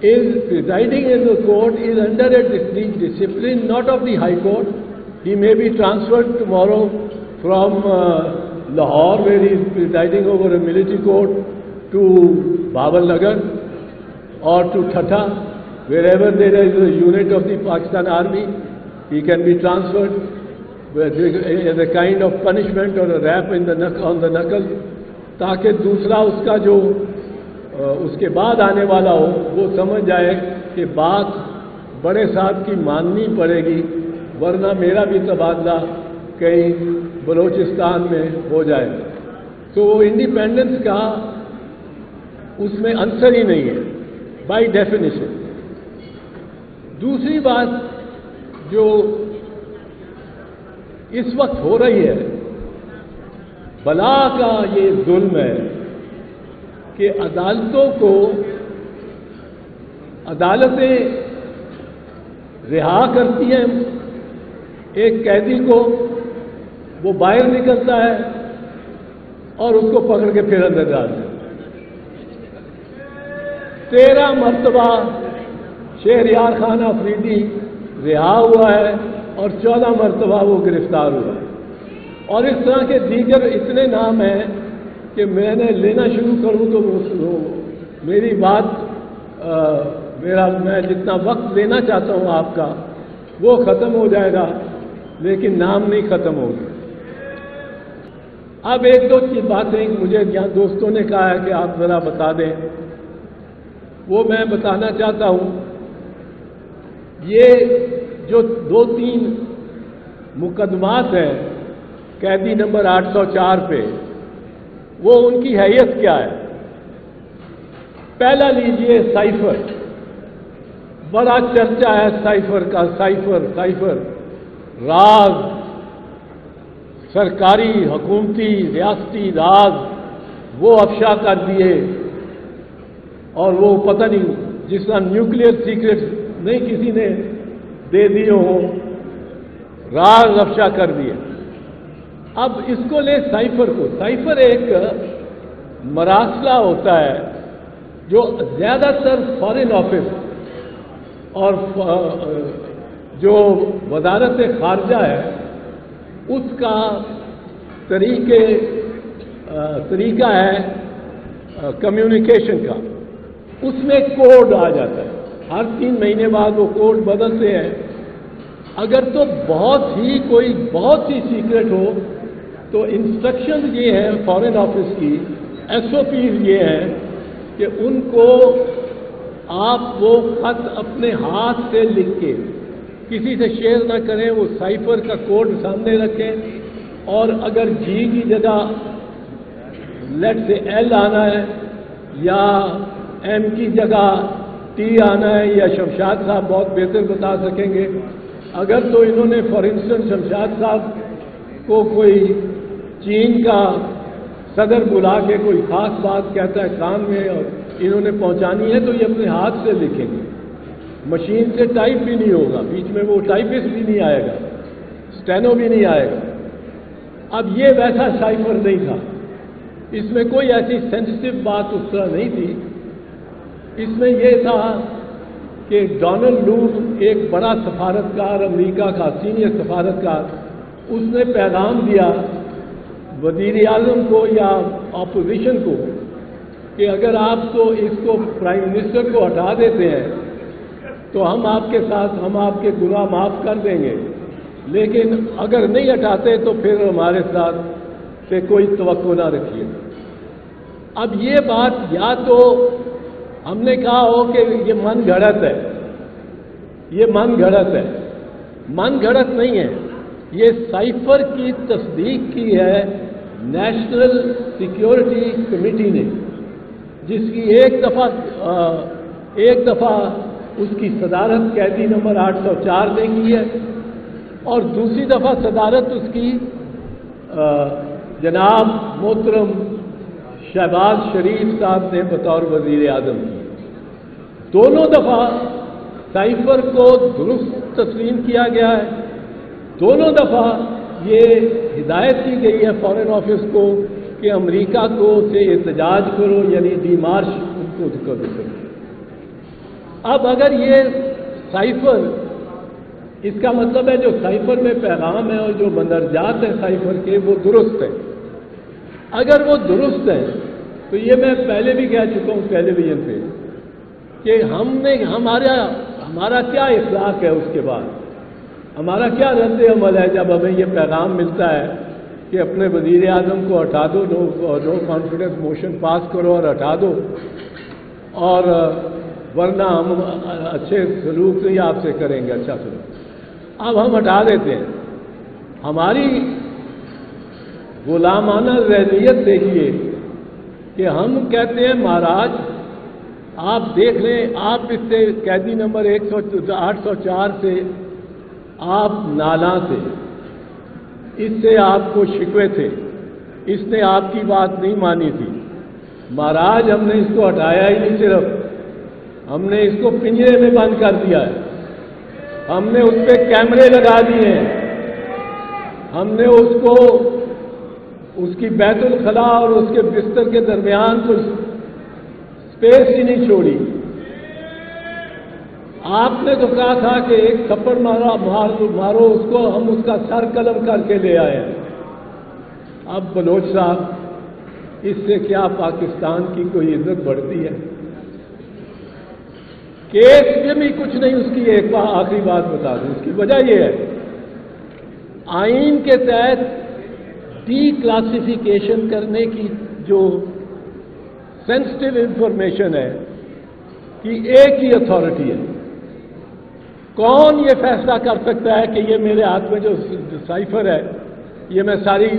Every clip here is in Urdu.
is presiding in the court is under a discipline not of the High Court. He may be transferred tomorrow from Lahore, where he is presiding over a military court, to Babal Nagar or to Thatha, wherever there is a unit of the Pakistan Army. He can be transferred as a kind of punishment or a rap on the knuckle, تاکہ دوسرا اس کا جو اس کے بعد آنے والا ہو وہ سمجھ جائے کہ بات بڑے صاحب کی ماننی پڑے گی، ورنہ میرا بھی تبادلہ کہیں بلوچستان میں ہو جائے. تو وہ انڈیپینڈنس کا اس میں عنصر ہی نہیں ہے بائی ڈیفینیشن. دوسری بات جو اس وقت ہو رہی ہے، بلا کا یہ ظلم ہے کہ عدالتیں رہا کرتی ہیں ایک قیدی کو، وہ باہر نکلتا ہے اور اس کو پکڑ کے پھر اندر ڈالتے ہیں. 13 مرتبہ شہریار خان آفریدی رہا ہوا ہے اور 14 مرتبہ وہ گرفتار ہوا ہے. اور اس طرح کے دیگر اتنے نام ہیں کہ میں نے لینا شروع کروں تو میری بات میں جتنا وقت لینا چاہتا ہوں آپ کا وہ ختم ہو جائے گا، لیکن نام نہیں ختم ہوگا. اب ایک دو کی باتیں مجھے یہاں دوستوں نے کہا ہے کہ آپ ذرا بتا دیں، وہ میں بتانا چاہتا ہوں. یہ جو 2-3 مقدمات ہیں قیدی نمبر 804 پہ، وہ ان کی حیثیت کیا ہے؟ پہلا لیجئے سائفر. بڑا چرچا ہے سائفر کا. سائفر راز، سرکاری حکومتی ریاستی راز وہ افشا کر دیے، اور وہ پتہ نہیں جس طرح نیوکلیئر سیکرٹ نہیں کسی نے دے دیے ہوں، راز افشا کر دیے. اب اس کو لے سائفر کو. سائفر ایک مراسلہ ہوتا ہے جو زیادہ تر فارن آفس اور جو وزارت خارجہ ہے اس کا طریقہ ہے کمیونیکیشن کا. اس میں کوڈ آ جاتا ہے، ہر 3 مہینے بعد وہ کوڈ بدلتے ہیں. اگر تو بہت ہی سیکرٹ ہو تو انسٹرکشن یہ ہے فارن آفس کی، SOPs یہ ہیں کہ ان کو آپ وہ خط اپنے ہاتھ سے لکھ کے کسی سے شیئر نہ کریں، وہ سائفر کا کوڈ سامنے رکھیں، اور اگر جی کی جگہ لیٹ سے L آنا ہے یا M کی جگہ T آنا ہے، یا شمشاد صاحب بہت بہتر بتا سکیں گے. اگر تو انہوں نے فار انسٹنس شمشاد صاحب کو کوئی چین کا صدر بلا کے کوئی خاص بات کہتا ہے کان میں اور انہوں نے پہنچانی ہے، تو یہ اپنے ہاتھ سے لکھیں گے. مشین سے ٹائپ بھی نہیں ہوگا، بیچ میں وہ ٹائپسٹ بھی نہیں آئے گا، اسٹینو بھی نہیں آئے گا. اب یہ ویسا سائفر نہیں تھا، اس میں کوئی ایسی سینسٹیو بات اس طرح نہیں تھی. اس میں یہ تھا کہ ڈونلڈ لوڈ ایک بڑا سفارتکار امریکہ کا سینئر سفارتکار، اس نے پیغام دیا وزیر اعظم کو یا اپوزیشن کو کہ اگر آپ تو اس کو پرائم منسٹر کو ہٹا دیتے ہیں تو ہم آپ کے گناہ معاف کر دیں گے، لیکن اگر نہیں ہٹاتے تو پھر ہمارے ساتھ سے کوئی توقع نہ رکھیے. اب یہ بات یا تو ہم نے کہا ہو کہ یہ من گھڑت ہے، من گھڑت نہیں ہے. یہ سائفر کی تصدیق کی ہے نیشنل سیکیورٹی کمیٹی نے، جس کی ایک دفعہ اس کی صدارت قیدی نمبر 804 نے کی ہے، اور دوسری دفعہ صدارت اس کی جناب محترم شہباز شریف صاحب نے بطور وزیر اعظم کی. دونوں دفعہ سائفر کو درست تسلیم کیا گیا ہے. دونوں دفعہ یہ ہدایت کی گئی ہے فارن آفس کو کہ امریکہ کو سے احتجاج کرو، یعنی ڈی مارش ان کو کرو. اب اگر یہ سائفر، اس کا مطلب ہے جو سائفر میں پیغام ہے اور جو مندرجات ہیں سائفر کے وہ درست ہیں. اگر وہ درست ہیں تو یہ میں پہلے بھی کہہ چکا ہوں ٹیلی ویژن پہ کہ ہمارا کیا اخلاق ہے، اس کے بعد ہمارا کیا رد عمل ہے جب ہمیں یہ پیغام ملتا ہے کہ اپنے وزیر اعظم کو ہٹا دو، نو کانفیڈنس موشن پاس کرو اور ہٹا دو، اور ورنہ ہم اچھے سلوک نہیں آپ سے کریں گے، اچھا سلوک. اب ہم ہٹا دیتے ہیں. ہماری غلامانہ ذہنیت دیکھیے کہ ہم کہتے ہیں مہاراج آپ دیکھ لیں، آپ اس سے قیدی نمبر 804 سے آپ نالاں تھے، اس سے آپ کو شکوے تھے، اس نے آپ کی بات نہیں مانی تھی. مہاراج ہم نے اس کو ہٹایا ہی نہیں، صرف ہم نے اس کو پنجرے میں بند کر دیا ہے، ہم نے اس پہ کیمرے لگا دیے ہیں، ہم نے اس کو اس کی بیت الخلا اور اس کے بستر کے درمیان کوئی اسپیس ہی نہیں چھوڑی. آپ نے تو کہا تھا کہ ایک تھپڑ مارو اس کو، ہم اس کا سر قلم کر کے لے آئے ہیں. اب بلوچ صاحب اس سے کیا پاکستان کی کوئی عزت بڑھتی ہے؟ کیس میں بھی کچھ نہیں. اس کی ایک آخری بات بتا دوں، اس کی وجہ یہ ہے آئین کے تحت ڈی کلاسیفیکیشن کرنے کی جو سینسٹیو انفارمیشن ہے کہ ایک ہی اتھارٹی ہے. کون یہ فیصلہ کر سکتا ہے کہ یہ میرے ہاتھ میں جو سائفر ہے یہ میں ساری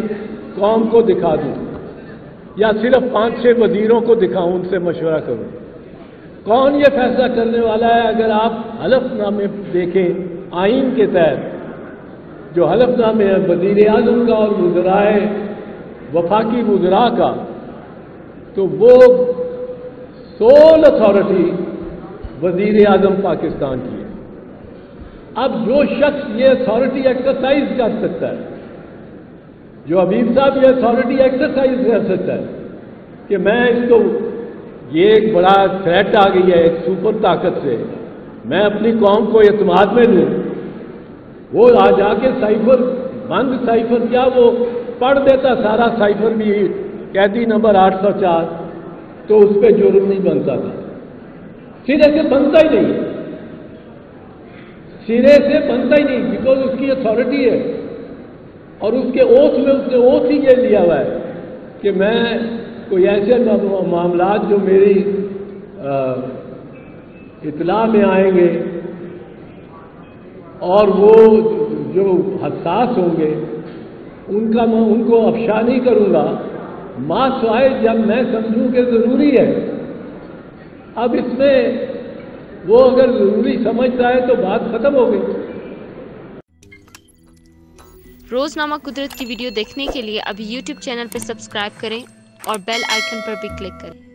قوم کو دکھا دوں یا صرف 5-6 وزیروں کو دکھاؤں، ان سے مشورہ کروں؟ کون یہ فیصلہ کرنے والا ہے؟ اگر آپ حلف نامے دیکھیں آئین کے تحت جو حلف نامے ہے وزیر اعظم کا اور وزرائے وفاقی وزراء کا، تو وہ سول اتھارٹی وزیر اعظم پاکستان کی ہے. اب جو شخص یہ اتھارٹی ایکسرسائز کر سکتا ہے، جو حبیب صاحب یہ اتھارٹی ایکسرسائز کر سکتا ہے کہ میں اس کو، یہ ایک بڑا تھریٹ آ گئی ہے ایک سپر طاقت سے، میں اپنی قوم کو اعتماد میں لوں، وہ آ جا کے سائفر بند سائفر کیا وہ پڑھ دیتا سارا سائفر بھی قیدی نمبر 804، تو اس پہ جرم نہیں بنتا تھا. سرے سے بنتا ہی نہیں، سرے سے بنتا ہی نہیں، بیکاز اس کی اتھارٹی ہے. اور اس کے اوتھ میں اس نے اوتھ ہی یہ لیا ہوا ہے کہ میں کوئی ایسے معاملات جو میری اطلاع میں آئیں گے اور وہ جو حساس ہوں گے ان کو افشا نہیں کروں گا، ماں سوائے جب میں سمجھوں کہ ضروری ہے. اب اس میں وہ اگر ضروری سمجھتا ہے تو بات ختم ہو گئی. روزنامہ قدرت کی ویڈیو دیکھنے کے لیے ابھی YouTube چینل پر سبسکرائب کریں اور بیل آئیکن پر بھی کلک کریں.